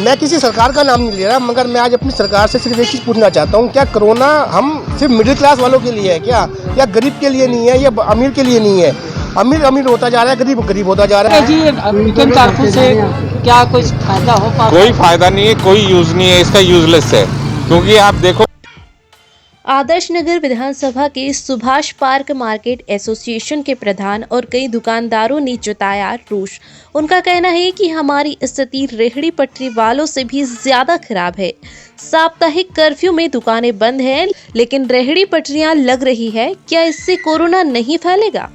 मैं किसी सरकार का नाम नहीं ले रहा, मगर मैं आज अपनी सरकार से सिर्फ एक चीज़ पूछना चाहता हूँ, क्या कोरोना हम सिर्फ मिडिल क्लास वालों के लिए है क्या, या गरीब के लिए नहीं है, या अमीर के लिए नहीं है? अमीर अमीर होता जा रहा है, गरीब गरीब होता जा रहा है। जी वीकेंड कर्फ्यू से क्या कुछ फायदा हो पाता? कोई फायदा नहीं है, कोई यूज नहीं है, इसका यूजलेस है। क्योंकि आप देखो, आदर्श नगर विधानसभा के सुभाष पार्क मार्केट एसोसिएशन के प्रधान और कई दुकानदारों ने जताया रोष। उनका कहना है कि हमारी स्थिति रेहड़ी पटरी वालों से भी ज्यादा खराब है। साप्ताहिक कर्फ्यू में दुकानें बंद हैं, लेकिन रेहड़ी पटरियां लग रही है। क्या इससे कोरोना नहीं फैलेगा?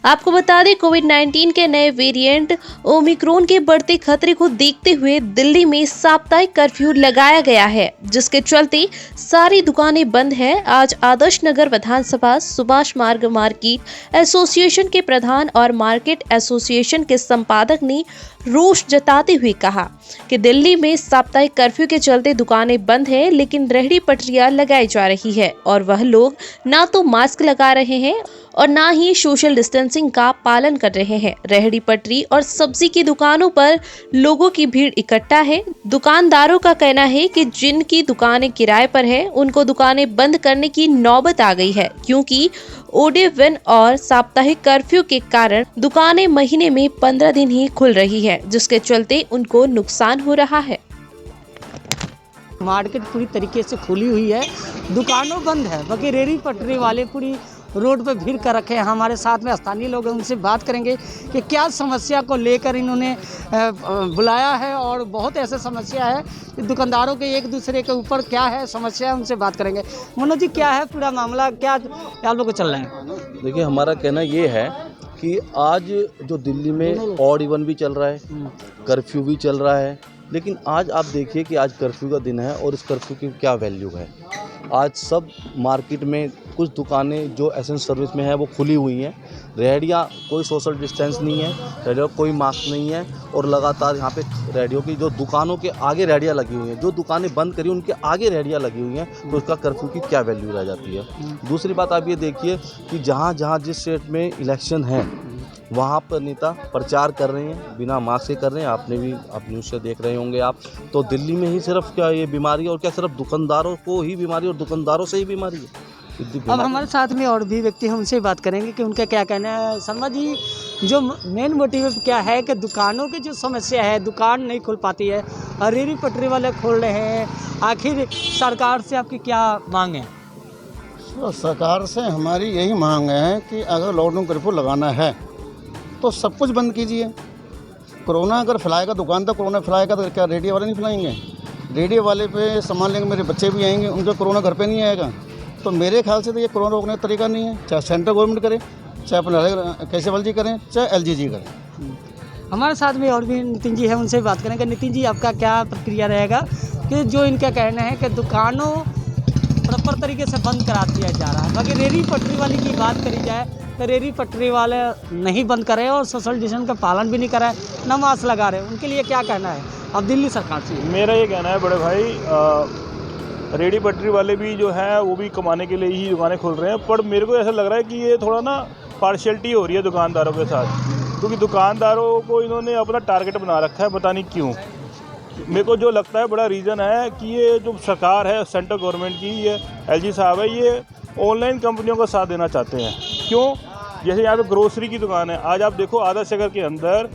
आपको बता दें, कोविड-19 के नए वेरिएंट ओमिक्रॉन के बढ़ते खतरे को देखते हुए दिल्ली में साप्ताहिक कर्फ्यू लगाया गया है, जिसके चलते सारी दुकानें बंद हैं। आज आदर्श नगर विधानसभा सुभाष मार्ग मार्केट एसोसिएशन के प्रधान और मार्केट एसोसिएशन के संपादक ने रोष जताते हुए कहा कि दिल्ली में साप्ताहिक कर्फ्यू के चलते दुकानें बंद हैं, लेकिन रेहड़ी पटरियां लगाई जा रही है और वह लोग ना तो मास्क लगा रहे हैं और ना ही सोशल डिस्टेंसिंग का पालन कर रहे हैं। रेहड़ी पटरी और सब्जी की दुकानों पर लोगों की भीड़ इकट्ठा है। दुकानदारों का कहना है कि जिनकी दुकानें किराए पर है, उनको दुकानें बंद करने की नौबत आ गई है, क्योंकि ओडे वन और साप्ताहिक कर्फ्यू के कारण दुकानें महीने में 15 दिन ही खुल रही है, जिसके चलते उनको नुकसान हो रहा है। मार्केट पूरी तरीके से खुली हुई है, दुकानों बंद है, बाकी रेहड़ी पटरी वाले पूरी रोड पे भीड़ कर रखे हैं। हमारे साथ में स्थानीय लोग हैं, उनसे बात करेंगे कि क्या समस्या को लेकर इन्होंने बुलाया है और बहुत ऐसे समस्या है कि दुकानदारों के एक दूसरे के ऊपर क्या है समस्या है, उनसे बात करेंगे। मनोज जी, क्या है पूरा मामला, क्या आप लोग को चल रहा है? देखिए, हमारा कहना ये है कि आज जो दिल्ली में ऑड इवन भी चल रहा है, कर्फ्यू भी चल रहा है, लेकिन आज आप देखिए कि आज कर्फ्यू का दिन है और इस कर्फ्यू की क्या वैल्यू है। आज सब मार्केट में कुछ दुकानें जो एसेंस सर्विस में है वो खुली हुई हैं, रेहड़ियाँ कोई सोशल डिस्टेंस नहीं है, रेहड़ियों कोई मास्क नहीं है, और लगातार यहाँ पे रेहड़ियों की जो दुकानों के आगे रेहड़ियाँ लगी हुई हैं, जो दुकानें बंद करी उनके आगे रेहड़ियाँ लगी हुई हैं, तो उसका कर्फ्यू की क्या वैल्यू रह जाती है। दूसरी बात आप ये देखिए कि जहाँ जहाँ जिस स्टेट में इलेक्शन है वहाँ पर नेता प्रचार कर रहे हैं, बिना मास्क के कर रहे हैं। आपने भी आप न्यूज़ से देख रहे होंगे आप, तो दिल्ली में ही सिर्फ क्या ये बीमारी है, और क्या सिर्फ दुकानदारों को ही बीमारी और दुकानदारों से ही बीमारी है? अब हमारे साथ में और भी व्यक्ति हैं, उनसे बात करेंगे कि उनका क्या कहना है। शर्मा जी, जो मेन मोटिव क्या है कि दुकानों की जो समस्या है, दुकान नहीं खुल पाती है और रेहड़ी पटरी वाले खोल रहे हैं, आखिर सरकार से आपकी क्या मांग है? सरकार से हमारी यही मांग है कि अगर लॉकडाउन कर्फ्यू लगाना है तो सब कुछ बंद कीजिए। कोरोना अगर फैलाएगा दुकान तक, कोरोना फैलाएगा तो क्या रेडियो वाले नहीं फैलाएंगे? रेडियो वाले पे सामान लेंगे, मेरे बच्चे भी आएंगे, उनका कोरोना घर पे नहीं आएगा। तो मेरे ख्याल से तो ये कोरोना रोकने का तरीका नहीं है, चाहे सेंट्रल गवर्नमेंट करे, चाहे अपने केजरीवाल जी करें, चाहे एलजी जी करें। हमारे साथ में और भी नितिन जी हैं, उनसे बात करेंगे। नितिन जी, आपका क्या प्रक्रिया रहेगा कि जो इनका कहना है कि दुकानों प्रॉपर तरीके से बंद करा दिया जा रहा है, बाकी रेहड़ी पटरी वाली की बात करी जाए तो रेहड़ी पटरी वाले नहीं बंद कर रहे और सोशल डिस्टेंस का पालन भी नहीं कर रहे, ना मास्क लगा रहे, उनके लिए क्या कहना है अब दिल्ली सरकार से? मेरा ये कहना है बड़े भाई, रेहड़ी पटरी वाले भी जो है वो भी कमाने के लिए ही दुकानें खोल रहे हैं, पर मेरे को ऐसा लग रहा है कि ये थोड़ा ना पार्शियलिटी हो रही है दुकानदारों के साथ, क्योंकि दुकानदारों को इन्होंने अपना टारगेट बना रखा है, पता नहीं क्यों। मेरे को जो लगता है बड़ा रीज़न है कि ये जो सरकार है सेंट्रल गवर्नमेंट की, ये एलजी साहब है, ये ऑनलाइन कंपनियों का साथ देना चाहते हैं। क्यों? जैसे यहाँ पे ग्रोसरी की दुकान है, आज आप देखो आदर्श नगर के अंदर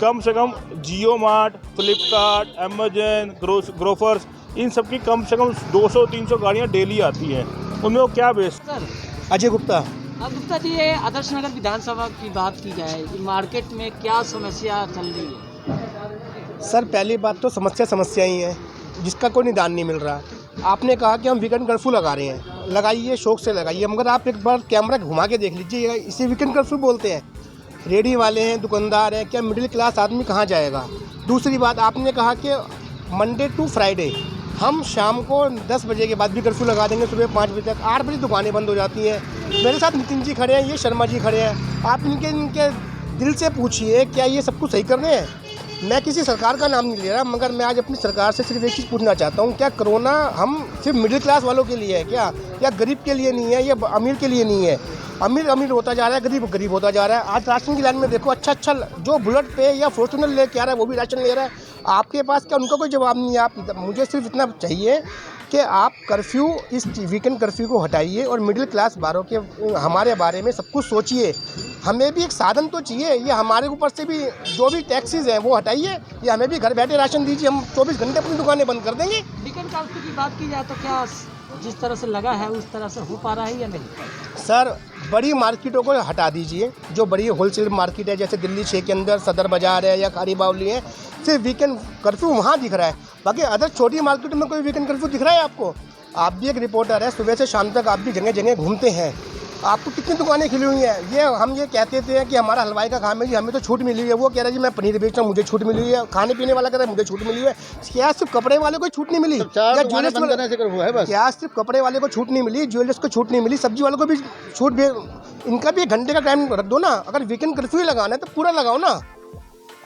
कम से कम जियो मार्ट, फ्लिपकार्ट, अमेजन, ग्रोफर्स, इन सब की कम से कम 200-300 गाड़ियाँ डेली आती हैं। उनमें वो क्या बेचते हैं? अजय गुप्ता। अब गुप्ता जी, ये आदर्श नगर विधानसभा की बात की जाए कि मार्केट में क्या समस्या चल रही है? सर, पहली बात तो समस्या ही है, जिसका कोई निदान नहीं मिल रहा। आपने कहा कि हम वीकेंड कर्फ्यू लगा रहे हैं, लगाइए, शौक से लगाइए, मगर आप एक बार कैमरा घुमा के देख लीजिए, इसे वीकेंड कर्फ्यू बोलते हैं। रेडी वाले हैं, दुकानदार हैं, क्या मिडिल क्लास आदमी कहाँ जाएगा? दूसरी बात, आपने कहा कि मंडे टू फ्राइडे हम शाम को 10 बजे के बाद भी कर्फ्यू लगा देंगे, सुबह 5 बजे तक, 8 बजे दुकानें बंद हो जाती हैं। मेरे साथ नितिन जी खड़े हैं, ये शर्मा जी खड़े हैं, आप इनके दिल से पूछिए क्या ये सब कुछ सही कर रहे हैं? मैं किसी सरकार का नाम नहीं ले रहा, मगर मैं आज अपनी सरकार से सिर्फ एक चीज़ पूछना चाहता हूँ, क्या कोरोना हम सिर्फ मिडिल क्लास वालों के लिए है क्या, या गरीब के लिए नहीं है, या अमीर के लिए नहीं है। अमीर अमीर होता जा रहा है, गरीब गरीब होता जा रहा है। आज राशन की लाइन में देखो, अच्छा जो बुलेट पे या फॉर्चूनर लेके आ रहा है वो भी राशन ले रहा है। आपके पास क्या, उनका कोई जवाब नहीं है। आप मुझे सिर्फ इतना चाहिए कि आप कर्फ्यू, इस वीकेंड कर्फ्यू को हटाइए और मिडिल क्लास वालों के हमारे बारे में सब कुछ सोचिए। हमें भी एक साधन तो चाहिए, ये हमारे ऊपर से भी जो भी टैक्सेस हैं वो हटाइए, ये हमें भी घर बैठे राशन दीजिए। हम 24 घंटे अपनी दुकानें बंद कर देंगे। वीकेंड कर्फ्यू की बात की जाए तो क्या जिस तरह से लगा है उस तरह से हो पा रहा है या नहीं? सर, बड़ी मार्केटों को हटा दीजिए, जो बड़ी होलसेल मार्केट है जैसे दिल्ली 6 के अंदर सदर बाज़ार है या खारी बावली है, सिर्फ वीकेंड कर्फ्यू वहाँ दिख रहा है। बाकी अदर छोटी मार्केटों में कोई वीकेंड कर्फ्यू दिख रहा है आपको? आप भी एक रिपोर्टर है, सुबह से शाम तक आप भी जगह जगह घूमते हैं, आपको कितनी दुकानें खुली हुई हैं। ये हम ये कहते थे कि हमारा हलवाई का काम है जी, हमें तो छूट मिली हुई है। वो कह रहा है जी मैं पनीर बेच रहा हूँ, मुझे छूट मिली हुई है। खाने पीने वाला कह रहा है मुझे छूट मिली हुई है। क्या सिर्फ कपड़े वाले को छूट नहीं मिली, या ज्वेलर्स को? क्या सिर्फ कपड़े वाले को छूट नहीं मिली, ज्वेलर्स को छूट नहीं मिली, सब्जी वालों को भी छूट भी? इनका भी 1 घंटे का टाइम रख दो ना। अगर वीकेंड कर्फ्यू लगाना है तो पूरा लगाओ ना।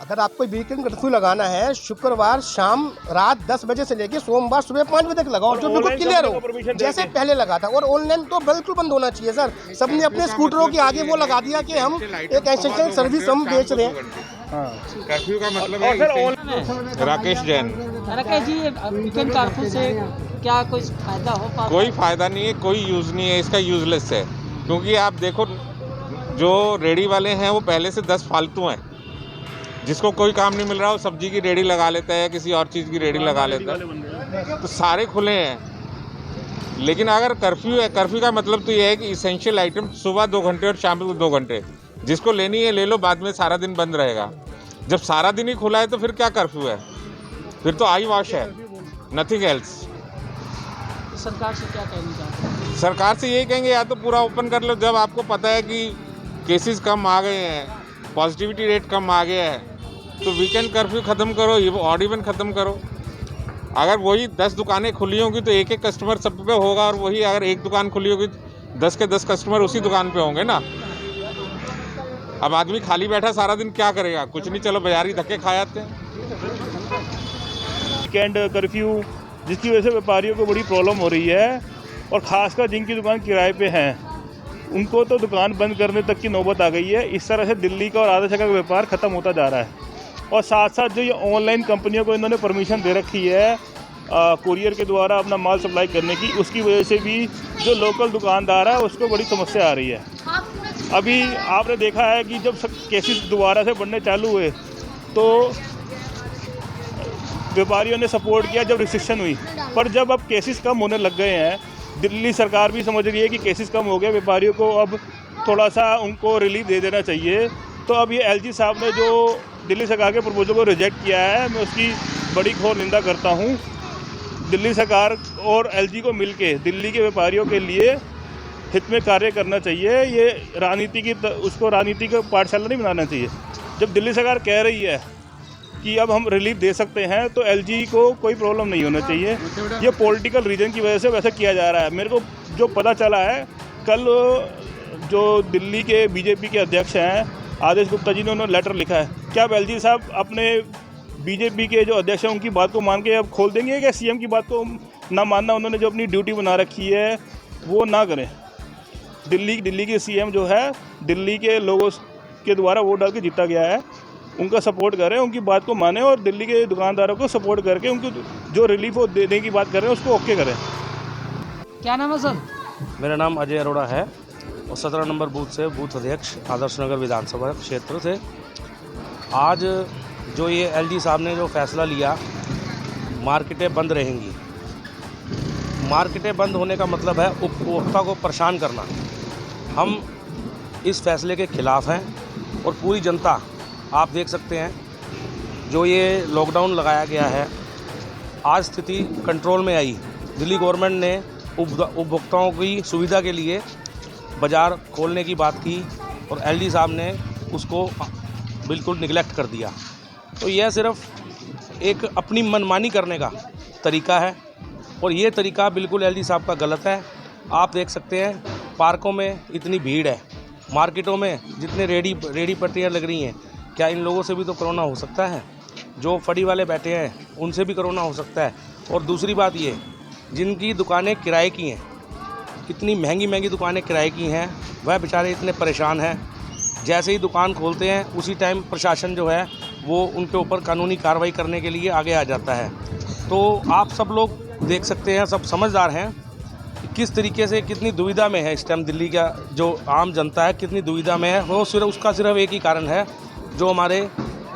अगर आपको वीकेंड कर्फ्यू लगाना है, शुक्रवार शाम रात 10 बजे से लेकर सोमवार सुबह 5 बजे तक लगाओ, जो बिल्कुल क्लियर हो, जैसे पहले लगा था। और ऑनलाइन तो बिल्कुल बंद होना चाहिए सर। सबने अपने स्कूटरों के आगे वो लगा दिया कि हम एक एसेंशियल सर्विस हम बेच रहे हैं। कर्फ्यू का मतलब है। राकेश जैन। राकेश जी, वीकेंड कर्फ्यू से क्या कोई फायदा हो पा? कोई फ़ायदा नहीं है, कोई यूज़ नहीं है इसका, यूज़लेस है। क्योंकि आप देखो जो रेडी वाले हैं वो पहले से 10 फालतू हैं। जिसको कोई काम नहीं मिल रहा वो सब्जी की रेडी लगा लेता है, किसी और चीज़ की रेडी लगा लेता है, तो सारे खुले हैं। लेकिन अगर कर्फ्यू है, कर्फ्यू का मतलब तो ये है कि इसेंशियल आइटम सुबह 2 घंटे और शाम को 2 घंटे, जिसको लेनी है ले लो, बाद में सारा दिन बंद रहेगा। जब सारा दिन ही खुला है तो फिर क्या कर्फ्यू है? फिर तो आई वॉश है, नथिंग एल्स। सरकार से क्या कहना चाहते हैं? सरकार से यही कहेंगे या तो पूरा ओपन कर लो। जब आपको पता है कि केसेस कम आ गए हैं, पॉजिटिविटी रेट कम आ गया है, तो वीकेंड कर्फ्यू ख़त्म करो, ये ऑड इवन ख़त्म करो। अगर वही 10 दुकानें खुली होंगी तो एक कस्टमर सब पे होगा, और वही अगर एक दुकान खुली होगी 10 के 10 कस्टमर उसी दुकान पे होंगे ना। अब आदमी खाली बैठा सारा दिन क्या करेगा? कुछ नहीं, चलो बाजारी धक्के खा जाते हैं। वीकेंड कर्फ्यू जिसकी वजह से व्यापारियों को बड़ी प्रॉब्लम हो रही है, और ख़ासकर जिनकी दुकान किराए पे हैं उनको तो दुकान बंद करने तक की नौबत आ गई है। इस तरह से दिल्ली का और आधा शहर का व्यापार ख़त्म होता जा रहा है। और साथ साथ जो ये ऑनलाइन कंपनियों को इन्होंने परमिशन दे रखी है कुरियर के द्वारा अपना माल सप्लाई करने की, उसकी वजह से भी जो लोकल दुकानदार है उसको बड़ी समस्या आ रही है। अभी आपने देखा है कि जब केसेस दोबारा से बढ़ने चालू हुए तो व्यापारियों ने सपोर्ट किया जब रिस्ट्रिक्शन हुई, पर जब अब केसेस कम होने लग गए हैं, दिल्ली सरकार भी समझ रही है कि केसेस कम हो गए, व्यापारियों को अब थोड़ा सा उनको रिलीफ दे देना चाहिए। तो अब ये एलजी साहब ने जो दिल्ली सरकार के प्रपोजल को रिजेक्ट किया है, मैं उसकी बड़ी घोर निंदा करता हूँ। दिल्ली सरकार और एलजी को मिलके दिल्ली के व्यापारियों के लिए हित में कार्य करना चाहिए। ये उसको राजनीति का पाठशाला नहीं बनाना चाहिए। जब दिल्ली सरकार कह रही है कि अब हम रिलीफ दे सकते हैं तो एलजी को कोई प्रॉब्लम नहीं होना चाहिए। ये पॉलिटिकल रीजन की वजह से वैसा किया जा रहा है। मेरे को जो पता चला है, कल जो दिल्ली के बीजेपी के अध्यक्ष हैं आदेश गुप्ता जी ने उन्होंने लेटर लिखा है। क्या अब एलजी साहब अपने बीजेपी के जो अध्यक्ष हैं उनकी बात को मान के अब खोल देंगे, क्या सीएम की बात को ना मानना, उन्होंने जो अपनी ड्यूटी बना रखी है वो ना करें? दिल्ली के सीएम जो है दिल्ली के लोगों के द्वारा वोट डाल के जीता गया है, उनका सपोर्ट करें, उनकी बात को मानें और दिल्ली के दुकानदारों को सपोर्ट करके उनको जो रिलीफ वो देने की बात कर रहे हैं उसको ओके करें। क्या नाम है सर? मेरा नाम अजय अरोड़ा है और 17 नंबर बूथ से बूथ अध्यक्ष आदर्श नगर विधानसभा क्षेत्र से। आज जो ये एलजी साहब ने जो फैसला लिया, मार्केटें बंद रहेंगी। मार्केटें बंद होने का मतलब है उपभोक्ता को परेशान करना। हम इस फैसले के खिलाफ़ हैं और पूरी जनता, आप देख सकते हैं जो ये लॉकडाउन लगाया गया है, आज स्थिति कंट्रोल में आई। दिल्ली गवर्नमेंट ने उपभोक्ताओं की सुविधा के लिए बाज़ार खोलने की बात की और एलजी साहब ने उसको बिल्कुल निगलेक्ट कर दिया। तो यह सिर्फ एक अपनी मनमानी करने का तरीका है और ये तरीका बिल्कुल एलजी साहब का गलत है। आप देख सकते हैं पार्कों में इतनी भीड़ है, मार्केटों में जितने रेडी पटरियाँ लग रही हैं, क्या इन लोगों से भी तो कोरोना हो सकता है? जो फड़ी वाले बैठे हैं उनसे भी कोरोना हो सकता है। और दूसरी बात ये जिनकी दुकानें किराए की हैं, इतनी महंगी महंगी दुकानें किराए की हैं, वह बेचारे इतने परेशान हैं। जैसे ही दुकान खोलते हैं उसी टाइम प्रशासन जो है वो उनके ऊपर कानूनी कार्रवाई करने के लिए आगे आ जाता है। तो आप सब लोग देख सकते हैं, सब समझदार हैं कि किस तरीके से कितनी दुविधा में है इस टाइम दिल्ली का जो आम जनता है, कितनी दुविधा में है। वो उसका सिर्फ एक ही कारण है, जो हमारे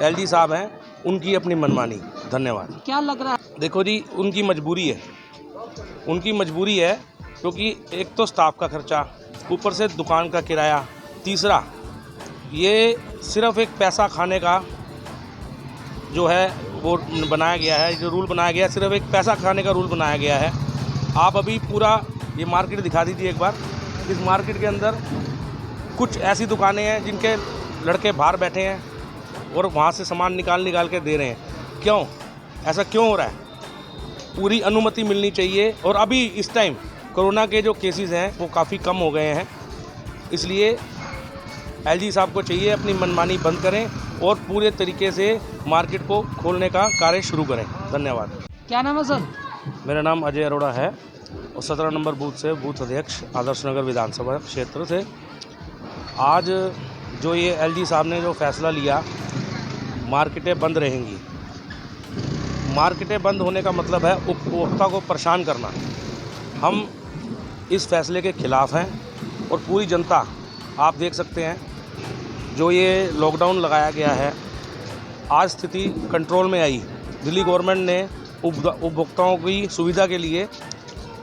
एलजी साहब हैं उनकी अपनी मनमानी। धन्यवाद। क्या लग रहा है? देखो जी, उनकी मजबूरी है क्योंकि एक तो स्टाफ का खर्चा, ऊपर से दुकान का किराया, तीसरा ये सिर्फ एक पैसा खाने का जो है वो बनाया गया है, जो रूल बनाया गया है, सिर्फ एक पैसा खाने का रूल बनाया गया है। आप अभी पूरा ये मार्केट दिखा दीजिए एक बार। इस मार्केट के अंदर कुछ ऐसी दुकानें हैं जिनके लड़के बाहर बैठे हैं और वहाँ से सामान निकाल के दे रहे हैं। क्यों ऐसा क्यों हो रहा है? पूरी अनुमति मिलनी चाहिए। और अभी इस टाइम कोरोना के जो केसेस हैं वो काफ़ी कम हो गए हैं, इसलिए एलजी साहब को चाहिए अपनी मनमानी बंद करें और पूरे तरीके से मार्केट को खोलने का कार्य शुरू करें। धन्यवाद। क्या नाम है सर? मेरा नाम अजय अरोड़ा है और 17 नंबर बूथ से बूथ अध्यक्ष आदर्श नगर विधानसभा क्षेत्र से। आज जो ये एलजी साहब ने जो फैसला लिया, मार्केटें बंद रहेंगी। मार्केटें बंद होने का मतलब है उपभोक्ता को परेशान करना। हम इस फैसले के खिलाफ़ हैं और पूरी जनता, आप देख सकते हैं जो ये लॉकडाउन लगाया गया है, आज स्थिति कंट्रोल में आई। दिल्ली गवर्नमेंट ने उपभोक्ताओं की सुविधा के लिए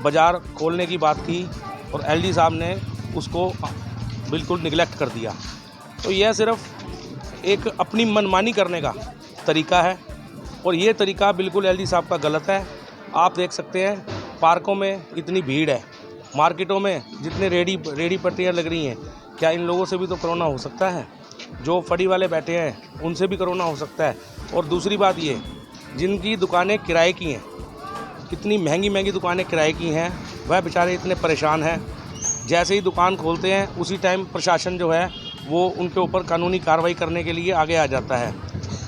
बाज़ार खोलने की बात की और एलजी साहब ने उसको बिल्कुल निगलेक्ट कर दिया। तो यह सिर्फ एक अपनी मनमानी करने का तरीका है और ये तरीका बिल्कुल एलजी साहब का गलत है। आप देख सकते हैं पार्कों में इतनी भीड़ है, मार्केटों में जितने रेडी पट्टियाँ लग रही हैं, क्या इन लोगों से भी तो कोरोना हो सकता है? जो फड़ी वाले बैठे हैं उनसे भी कोरोना हो सकता है। और दूसरी बात ये, जिनकी दुकानें किराए की हैं, इतनी महंगी महंगी दुकानें किराए की हैं, वह बेचारे इतने परेशान हैं। जैसे ही दुकान खोलते हैं उसी टाइम प्रशासन जो है वो उनके ऊपर कानूनी कार्रवाई करने के लिए आगे आ जाता है।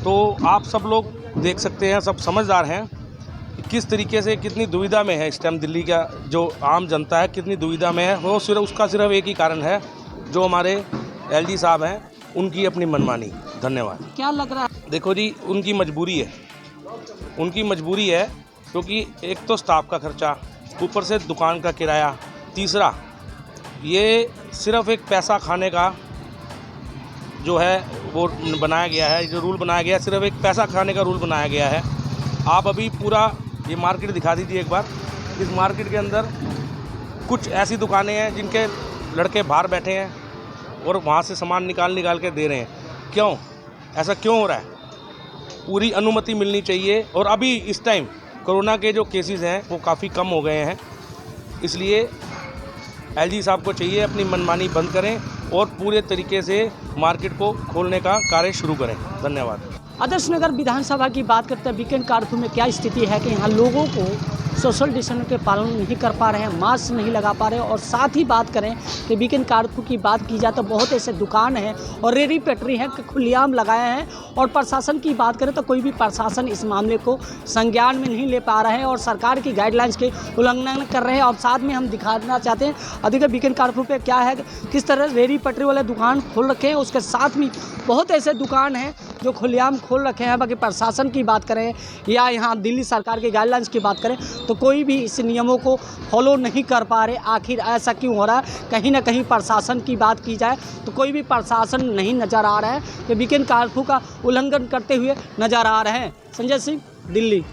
तो आप सब लोग देख सकते हैं, सब समझदार हैं कि किस तरीके से कितनी दुविधा में है इस टाइम दिल्ली का जो आम जनता है, कितनी दुविधा में है। वो उसका सिर्फ एक ही कारण है, जो हमारे एलजी साहब हैं उनकी अपनी मनमानी। धन्यवाद। क्या लग रहा है? देखो जी, उनकी मजबूरी है क्योंकि एक तो स्टाफ का खर्चा, ऊपर से दुकान का किराया, तीसरा ये सिर्फ एक पैसा खाने का जो है वो बनाया गया है, जो रूल बनाया गया है, सिर्फ एक पैसा खाने का रूल बनाया गया है। आप अभी पूरा ये मार्केट दिखा दीजिए एक बार। इस मार्केट के अंदर कुछ ऐसी दुकानें हैं जिनके लड़के बाहर बैठे हैं और वहाँ से सामान निकाल के दे रहे हैं। क्यों ऐसा क्यों हो रहा है? पूरी अनुमति मिलनी चाहिए। और अभी इस टाइम कोरोना के जो केसेस हैं वो काफ़ी कम हो गए हैं, इसलिए एलजी साहब को चाहिए अपनी मनमानी बंद करें और पूरे तरीके से मार्केट को खोलने का कार्य शुरू करें। धन्यवाद। आदर्श नगर विधानसभा की बात करते हैं, वीकेंड कर्फ्यू में क्या स्थिति है कि यहाँ लोगों को सोशल डिस्टेंस के पालन नहीं कर पा रहे हैं, मास्क नहीं लगा पा रहे हैं। और साथ ही बात करें कि वीकेंड कर्फ्यू की बात की जाए तो बहुत ऐसे दुकान हैं और रेहड़ी पटरी हैं कि खुलेआम लगाए हैं। और प्रशासन की बात करें तो कोई भी प्रशासन इस मामले को संज्ञान में नहीं ले पा रहे हैं और सरकार की गाइडलाइंस के उल्लंघन कर रहे हैं। और साथ में हम दिखाना चाहते हैं अधिक वीकेंड कर्फ्यू पे क्या है, किस तरह रेहड़ी पटरी वाले दुकान खोल रखे हैं, उसके साथ में बहुत ऐसे दुकान हैं जो खुलेआम खोल रखे हैं। बाकी प्रशासन की बात करें या यहाँ दिल्ली सरकार की गाइडलाइंस की बात करें तो कोई भी इस नियमों को फॉलो नहीं कर पा रहे। आखिर ऐसा क्यों हो रहा है? कहीं ना कहीं प्रशासन की बात की जाए तो कोई भी प्रशासन नहीं नज़र आ रहा है कि वीकेंड कर्फ्यू का उल्लंघन करते हुए नज़र आ रहे हैं। संजय सिंह, दिल्ली।